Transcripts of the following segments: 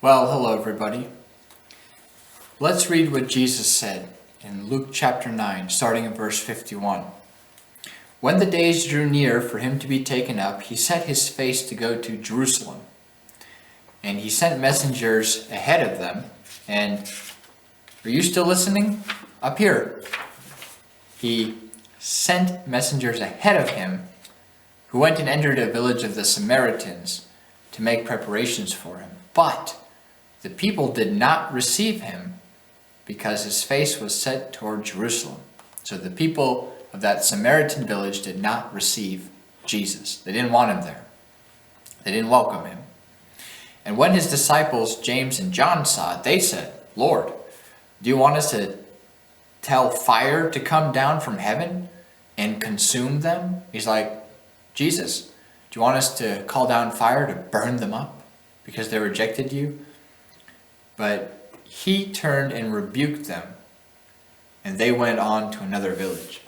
Well, hello everybody. Let's read what Jesus said in Luke chapter 9, starting in verse 51. When the days drew near for him to be taken up, he set his face to go to Jerusalem. And he sent messengers ahead of them. And are you still listening? Up here. He sent messengers ahead of him who went and entered a village of the Samaritans to make preparations for him. But the people did not receive him because his face was set toward Jerusalem. So the people of that Samaritan village did not receive Jesus. They didn't want him there. They didn't welcome him. And when his disciples, James and John, saw it, they said, "Lord, do you want us to tell fire to come down from heaven and consume them?" He's like, "Jesus, do you want us to call down fire to burn them up because they rejected you?" But he turned and rebuked them, and they went on to another village.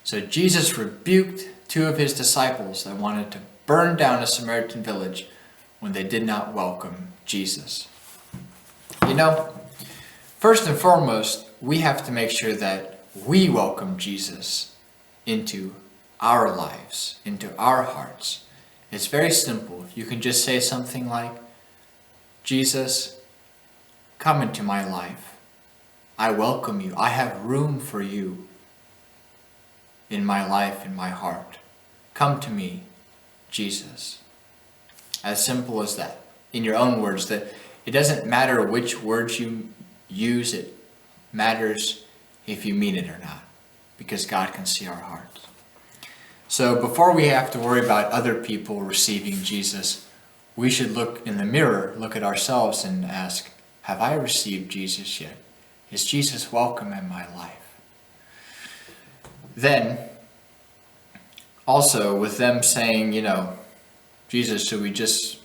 So Jesus rebuked two of his disciples that wanted to burn down a Samaritan village when they did not welcome Jesus. First and foremost, we have to make sure that we welcome Jesus into our lives, into our hearts. It's very simple. You can just say something like, "Jesus, come into my life. I welcome you. I have room for you in my life, in my heart. Come to me, Jesus." As simple as that. In your own words, that it doesn't matter which words you use, it matters if you mean it or not, because God can see our hearts. So before we have to worry about other people receiving Jesus, we should look in the mirror, look at ourselves and ask, have I received Jesus yet? Is Jesus welcome in my life? Then, also with them saying, "Jesus, should we just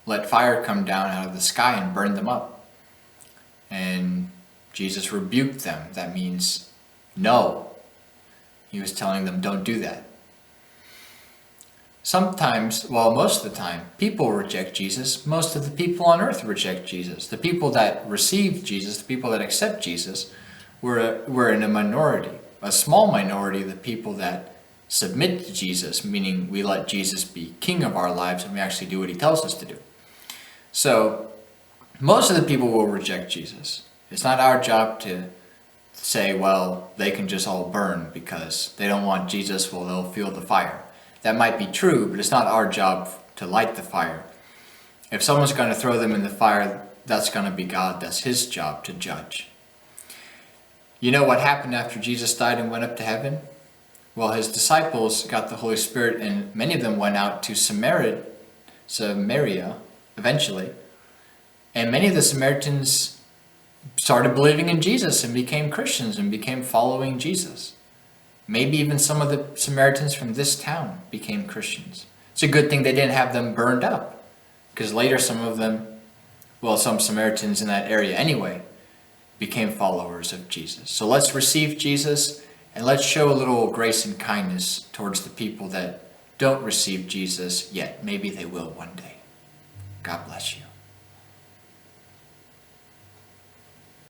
let fire come down out of the sky and burn them up?" And Jesus rebuked them. That means no. He was telling them, don't do that. Sometimes, most of the time, people reject Jesus. Most of the people on earth reject Jesus. The people that receive Jesus, the people that accept Jesus, were in a minority. A small minority of the people that submit to Jesus, meaning we let Jesus be king of our lives and we actually do what he tells us to do. So, most of the people will reject Jesus. It's not our job to say, well, they can just all burn because they don't want Jesus, well, they'll feel the fire. That might be true, but it's not our job to light the fire. If someone's going to throw them in the fire, that's going to be God. That's his job to judge. You know what happened after Jesus died and went up to heaven? Well, his disciples got the Holy Spirit, and many of them went out to Samaria eventually. And many of the Samaritans started believing in Jesus and became Christians and became following Jesus. Maybe even some of the Samaritans from this town became Christians. It's a good thing they didn't have them burned up, because later some Samaritans in that area anyway, became followers of Jesus. So let's receive Jesus and let's show a little grace and kindness towards the people that don't receive Jesus yet. Maybe they will one day. God bless you.